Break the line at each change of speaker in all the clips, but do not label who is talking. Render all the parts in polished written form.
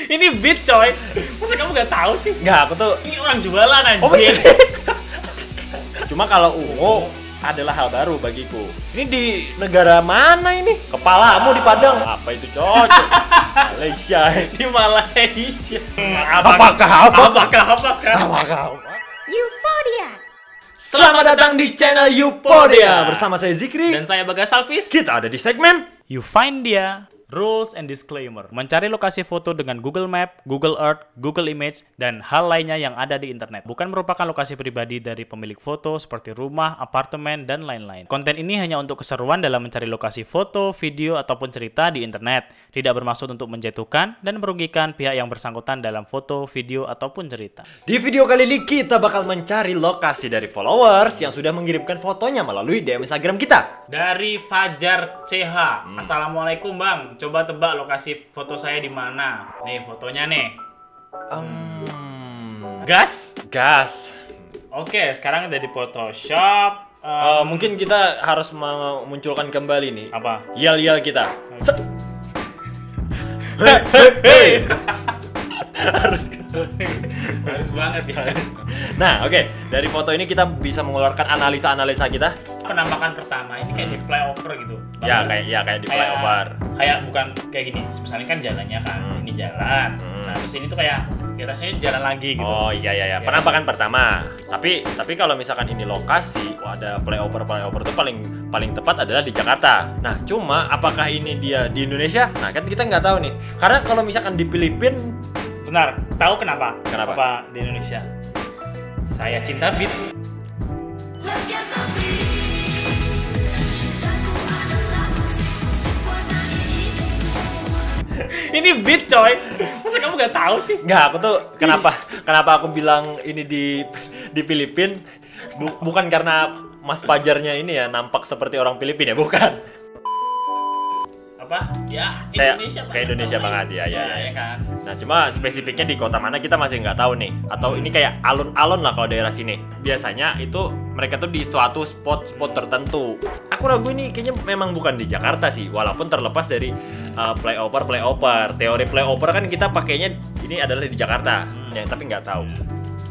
Ini beat coy. Masa kamu gak tahu sih?
Enggak, aku tuh
Ini orang jualan anjir.
oh, cuma kalau ungu adalah hal baru bagiku. Ini di negara mana ini? Kepalamu di Padang. Apa itu cocok? Malaysia.
Di Malaysia.
Apakah?
Euphoria.
Selamat datang di channel Euphoria bersama saya Zikri
Dan saya Bagas Salvis.
kita ada di segmen
You Find Dia. Rules and Disclaimer. Mencari lokasi foto dengan Google Map, Google Earth, Google Image, dan hal lainnya yang ada di internet. Bukan merupakan lokasi pribadi dari pemilik foto seperti rumah, apartemen, dan lain-lain. Konten ini hanya untuk keseruan dalam mencari lokasi foto, video, ataupun cerita di internet. Tidak bermaksud untuk menjatuhkan dan merugikan pihak yang bersangkutan dalam foto, video, ataupun cerita.
Di video kali ini kita bakal mencari lokasi dari followers yang sudah mengirimkan fotonya melalui DM Instagram kita.
Dari Fajar CH. Assalamualaikum Bang. Coba tebak lokasi foto saya di mana. Nih fotonya nih. Gas?
Gas.
Oke, sekarang udah di Photoshop.
Mungkin kita harus memunculkan kembali nih
Apa?
yel-yel kita.
Hei. Harus banget ya.
Nah, oke. Dari foto ini kita bisa mengeluarkan analisa-analisa kita.
Penampakan pertama ini kayak di flyover gitu.
Ya, kayak di flyover.
Kayak bukan kayak gini. Misalnya kan jalannya kan, ini jalan. Nah, terus ini tuh kayak ya rasanya jalan lagi gitu.
Oh iya. Penampakan pertama. Tapi kalau misalkan ini lokasi, ada flyover tuh paling tepat adalah di Jakarta. Nah, cuma apakah ini dia di Indonesia? Nah, kan kita nggak tahu nih. Karena kalau misalkan di Filipina,
Benar, tahu kenapa?
Kenapa?
Apa di Indonesia? Saya cinta beat. Ini beat coy. Masa kamu gak tahu sih?
nggak, aku tuh kenapa aku bilang ini di Filipina, bukan karena Mas Fajarnya ini ya nampak seperti orang Filipina ya, bukan.
Apa? Ya,
Kayak Indonesia banget ya.
Ya kan.
Nah, cuma spesifiknya di kota mana kita masih nggak tahu nih. Atau ini kayak alun-alun lah kalau daerah sini. Biasanya itu mereka tuh di suatu spot tertentu. Aku ragu ini kayaknya memang bukan di Jakarta sih. Walaupun terlepas dari flyover. Teori flyover kan kita pakainya ini adalah di Jakarta. Ya, tapi nggak tahu.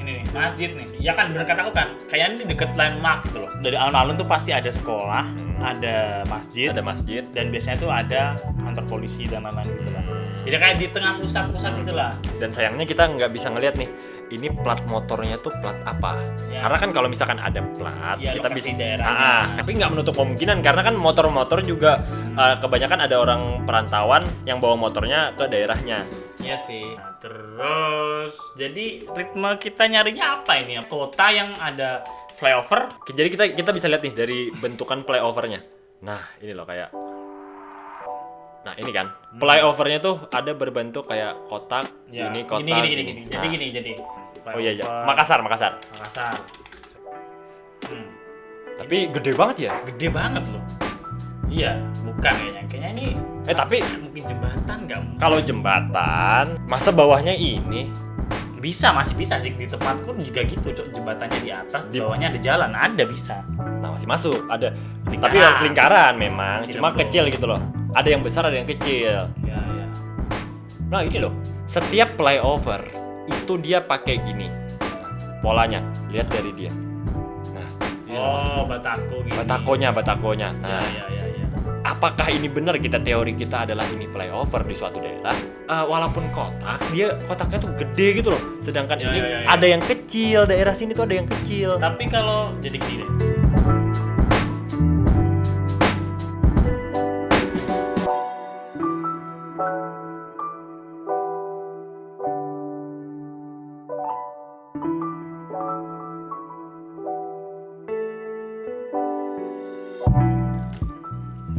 Ini nih, masjid nih. Ya kan bener kataku kan. Kayaknya ini deket landmark gitu loh. Dari alun-alun tuh pasti ada sekolah, ada masjid.
Ada masjid.
Dan biasanya tuh ada kantor polisi dan lain-lain gitu lah. Jadi kayak di tengah pusat gitu lah.
Dan sayangnya kita nggak bisa ngeliat nih, ini plat motornya tuh plat apa?
Ya.
Karena kan kalau misalkan ada plat,
Ya,
kita
lokasi
bisa.
daerahnya.
Tapi nggak menutup kemungkinan karena kan motor-motor juga kebanyakan ada orang perantauan yang bawa motornya ke daerahnya.
Iya sih. Nah, terus jadi ritme kita nyarinya apa ini? Kota yang ada flyover.
Jadi kita bisa lihat nih dari bentukan flyovernya. Nah, ini loh kayak. Nah, ini kan flyovernya tuh ada berbentuk kayak kotak,
Ya.
ini kotak.
Gini.
Nah.
Jadi.
Oh iya.
Flyover.
Makassar.
Makassar.
Tapi gede banget ya.
Gede banget loh. Iya, bukan kayaknya. Kayaknya ini
Tapi
mungkin jembatan nggak?
kalau jembatan, masa bawahnya ini?
Masih bisa sih di tempatku juga gitu, Cok. Jembatannya di atas, di
Di-
bawahnya ada jalan, ada bisa.
Nah, masih masuk, ada.
Lingkaran.
Tapi lingkaran memang,
Masih
cuma
dapur.
kecil gitu loh. Ada yang besar, ada yang kecil.
Ya.
Nah, ini loh. Setiap flyover itu dia pakai gini. Nah, polanya, lihat dari dia. Nah, ini loh maksudnya.
Oh, batako gitu.
Batakonya. Nah,
Ya.
apakah ini benar teori kita adalah ini flyover di suatu daerah? Walaupun kotaknya tuh gede gitu loh. Sedangkan
Ya,
ini
ya.
ada yang kecil, daerah sini tuh ada yang kecil.
Tapi kalau jadi gini deh.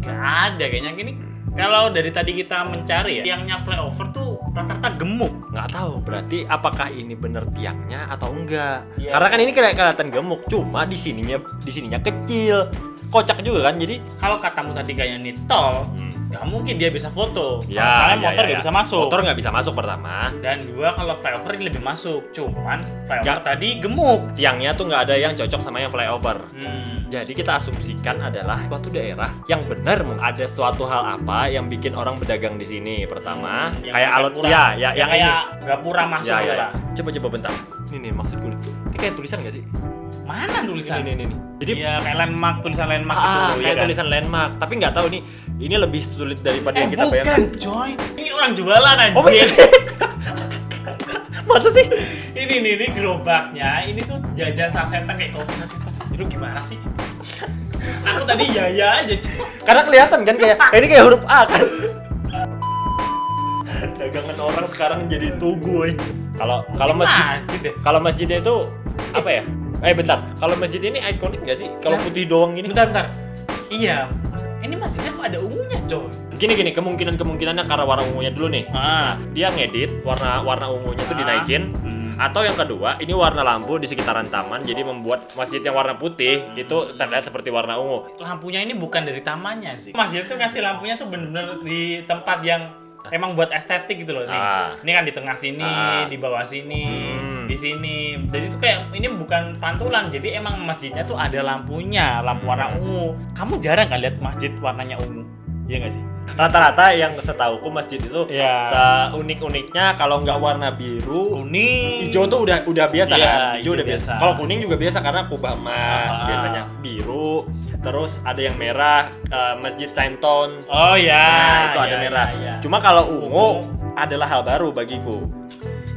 Gak ada kayaknya gini. Kalau dari tadi kita mencari ya, tiangnya flyover tuh rata-rata gemuk.
Nggak tahu, berarti apakah ini bener tiangnya atau enggak?
Iya.
Karena kan ini kelihatan gemuk, cuma di sininya kecil, kocak juga kan. Jadi
Kalau katamu tadi kayak ini tol, nggak mungkin dia bisa foto.
Ya,
Soalnya motor nggak bisa masuk.
Motor nggak bisa masuk pertama.
Dan dua, kalau flyover ini lebih masuk. Cuman flyover
Nggak.
tadi gemuk.
Tiangnya tuh nggak ada yang cocok sama yang flyover.
Hmm.
Jadi kita asumsikan adalah suatu daerah yang benar ada suatu hal apa yang bikin orang berdagang di sini. Pertama,
Yang
kayak alun
gapura.
ya,
yang
yang
kayak
ini.
gapura masuk
Ya,
gitu
ya, ya.
lah.
Coba bentar. Ini maksud gue. Ini kayak tulisan nggak sih?
Mana tulisan?
Ini. Jadi
Iya, kayak landmark, tulisan landmark gitu.
kayak
ya kan?
tulisan landmark. Tapi nggak tahu ini lebih sulit daripada yang kita
bukan,
bayangkan.
coy. Ini orang jualan anjir.
Oh, masa sih? Masa sih?
ini gerobaknya, ini tuh jajan sasetan kayak kopi sasetan. Itu gimana sih? Aku tadi ya aja, coy.
Karena kelihatan kan kayak ini kayak huruf A kan. Dagangan orang sekarang jadi tugu. Kalau masjid
deh.
Kalau masjidnya itu apa ya? Bentar. Kalau masjid ini ikonik nggak sih? Kalau
Nah,
putih doang gini.
Bentar. Iya. Ini masjidnya kok ada ungunya, coy?
Gini kemungkinannya karena warna ungunya dulu nih.
Ah.
Dia ngedit warna ungunya tuh dinaikin. Atau yang kedua, ini warna lampu di sekitaran taman, jadi membuat masjid yang warna putih itu terlihat seperti warna ungu.
Lampunya ini bukan dari tamannya sih. Masjid tuh ngasih lampunya tuh bener-bener di tempat yang emang buat estetik gitu loh nih. Ini kan di tengah sini, di bawah sini, di sini. Jadi itu kayak ini bukan pantulan. Jadi emang masjidnya tuh ada lampunya, lampu warna ungu. Kamu jarang kan lihat masjid warnanya ungu? Iya nggak sih?
Rata-rata yang setauku masjid itu
Ya.
seunik-uniknya kalau nggak warna biru,
Kuning,
hijau tuh udah biasa
Iya,
kan? Hijau
hijau
udah biasa.
biasa.
Kalau kuning juga biasa karena kubah emas biasanya. Biru, terus ada yang merah, Masjid Chinatown.
Oh ya.
Nah, itu ada
ya,
merah.
ya.
Cuma kalau ungu adalah hal baru bagiku.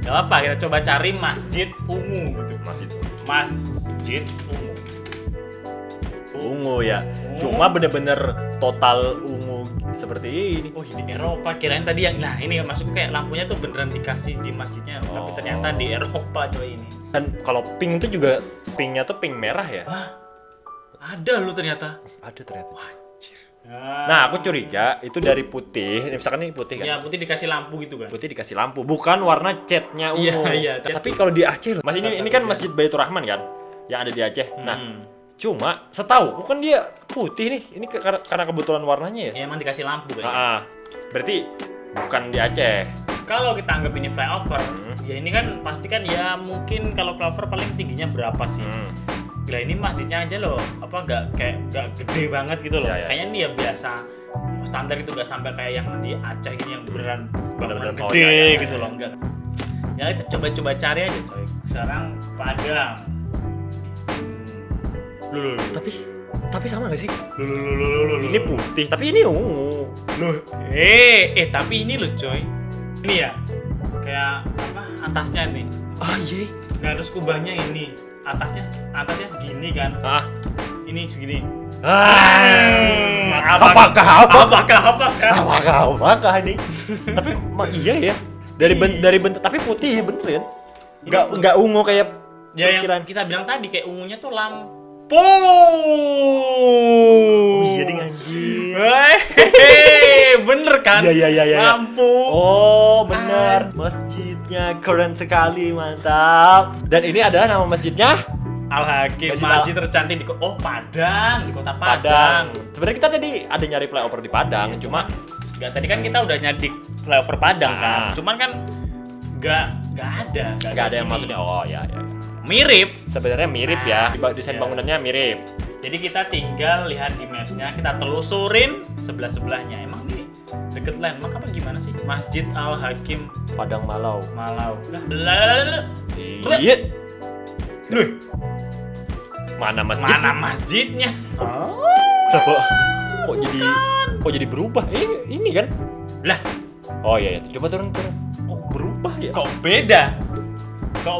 Gak apa, kita coba cari masjid ungu gitu.
Masjid
Masjid ungu.
ungu ya. Cuma bener-bener total ungu seperti ini.
Oh, di Eropa, kirain tadi yang nah ini maksudku kayak lampunya tuh beneran dikasih di masjidnya, tapi ternyata di Eropa coy ini.
Dan kalau pink itu juga pinknya tuh pink merah ya.
Ada lu ternyata.
Ada ternyata.
Anjir.
Nah, aku curiga itu dari putih. Misalkan ini putih kan.
Ya putih dikasih lampu gitu kan.
Putih dikasih lampu, bukan warna catnya ungu.
Iya.
Tapi kalau di Aceh, Mas ini kan Masjid Baitur Rahman kan, yang ada di Aceh. Nah, cuma setahu kan dia putih nih. Ini karena kebetulan warnanya ya.
Ya emang dikasih lampu kayaknya.
Berarti bukan di Aceh.
Kalau kita anggap ini flyover, ya ini kan pasti kan ya mungkin kalau flyover paling tingginya berapa sih? Gila, ini masjidnya aja loh, apa nggak gede banget gitu loh.
Ya.
Kayaknya ini ya biasa standar itu, nggak sampai kayak yang di Aceh gini yang beneran bangunan
Bener-bener,
gede
ya.
gitu loh, enggak. Ya kita coba cari aja coy. Sekarang Padang. Lu.
Tapi sama gak sih?
Lu.
Ini putih, tapi ini ungu.
Loh, tapi ini loh coy. Ini ya, kayak apa atasnya nih.
Iya.
Nah terus kubahnya ini, atasnya segini kan. Ini segini.
Apakah ini? Tapi iya ya. Dari bentuk tapi putih bener ya. Enggak ungu kayak
Ya
pikiran.
yang kita bilang tadi kayak ungunya tuh lampu.
Iya ding anjir.
Bener kan?
Iya.
Lampu.
Oh, benar. Masjidnya keren sekali, mantap. Dan ini adalah nama masjidnya
Al-Hakim,
Masjid
masjid tercantik di Padang, di kota Padang.
Sebenarnya kita tadi ada nyari flyover di Padang, cuma
Enggak, tadi kan kita udah nyadik flyover Padang kan. Cuman kan enggak
ada yang maksudnya. Oh, ya.
mirip.
Sebenarnya mirip ya. Desain bangunannya mirip.
Jadi kita tinggal lihat di maps-nya, kita telusurin sebelah-sebelahnya. Emang ini deket landmark apa gimana sih? Masjid Al-Hakim
Padang Malau.
Lah.
Iya. Loh. Mana masjid?
Mana masjidnya?
Kenapa? Kok jadi berubah? Ini kan?
Lah,
Oh iya. Coba turun. Kok berubah ya?
kok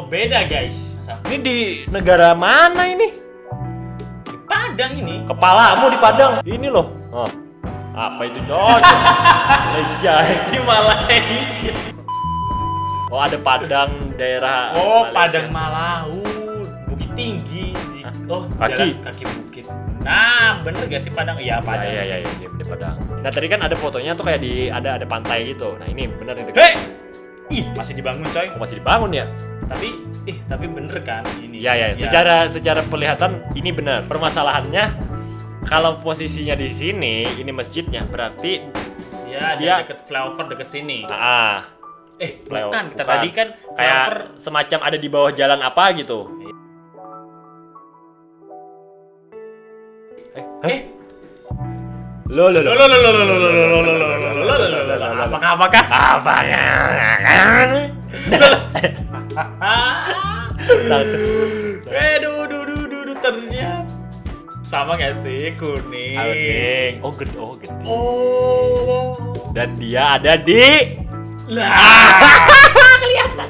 beda guys? Masa?
Ini di negara mana ini?
Di Padang ini.
Kepalamu di Padang. Ini loh. Oh. Apa itu cocok? Malaysia.
Di Malaysia.
Oh, ada Padang daerah
Oh,
Malaysia.
Padang Malau. Bukit Tinggi.
Kaki.
Kaki bukit. Nah, bener gak sih Padang? Iya, Padang.
Iya, bener Padang. Nah, tadi kan ada fotonya tuh kayak ada pantai gitu. Nah, ini bener nih.
Ih, masih dibangun coy.
Kok masih dibangun ya?
Tapi bener kan ini.
Iya. Secara penglihatan ini benar. Permasalahannya kalau posisinya di sini, ini masjidnya berarti
Ya, dia deket flyover deket sini. Bukan, kita tadi kan
kayak semacam ada di bawah jalan apa gitu.
Apakah? Ternyata sama gak sih kuning?
Oh gede.
Oh.
Dan dia ada di kelihatan.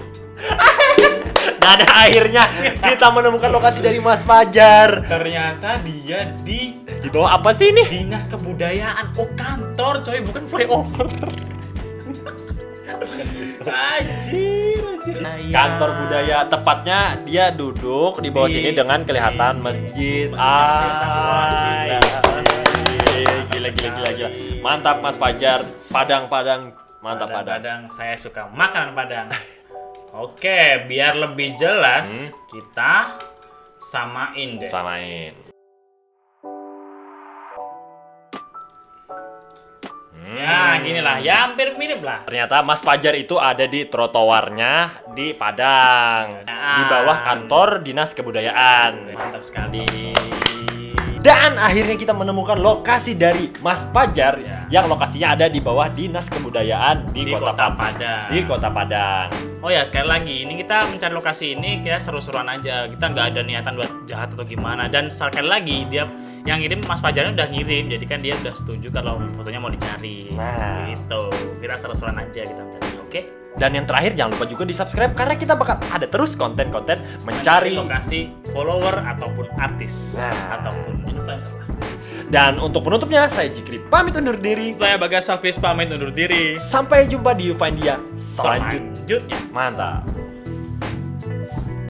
Dan akhirnya kita menemukan lokasi dari Mas Fajar.
Ternyata dia di
bawah apa sih ini?
Dinas Kebudayaan. Oh, kantor coy, bukan flyover. Anjir.
Kantor budaya, tepatnya dia duduk di bawah sini dengan kelihatan masjid. Gila. Mantap Mas Fajar. Padang. Mantap Padang.
Saya suka makanan Padang. Oke, biar lebih jelas kita samain deh. Ya, gini lah, ya hampir mirip lah.
Ternyata Mas Fajar itu ada di trotoarnya di Padang, di bawah kantor Dinas Kebudayaan.
Mantap sekali.
Dan akhirnya kita menemukan lokasi dari Mas Fajar yang lokasinya ada di bawah Dinas Kebudayaan di Kota Padang. Di Kota Padang.
Oh ya, sekali lagi, ini kita mencari lokasi ini kita seru-seruan aja. Kita nggak ada niatan buat jahat atau gimana. Dan sekali lagi dia yang ngirim Mas Fajarnya udah ngirim, jadi kan dia udah setuju kalau fotonya mau dicari.
Nah,
gitu. Kita seru-seruan aja kita mencari. Oke.
Dan yang terakhir jangan lupa juga di-subscribe karena kita bakal ada terus konten-konten mencari
lokasi follower ataupun artis ataupun influencer lah.
Dan untuk penutupnya saya Jikri pamit undur diri.
Saya Bagas Salvis pamit undur diri.
Sampai jumpa di Ufindia selanjutnya.
Mantap.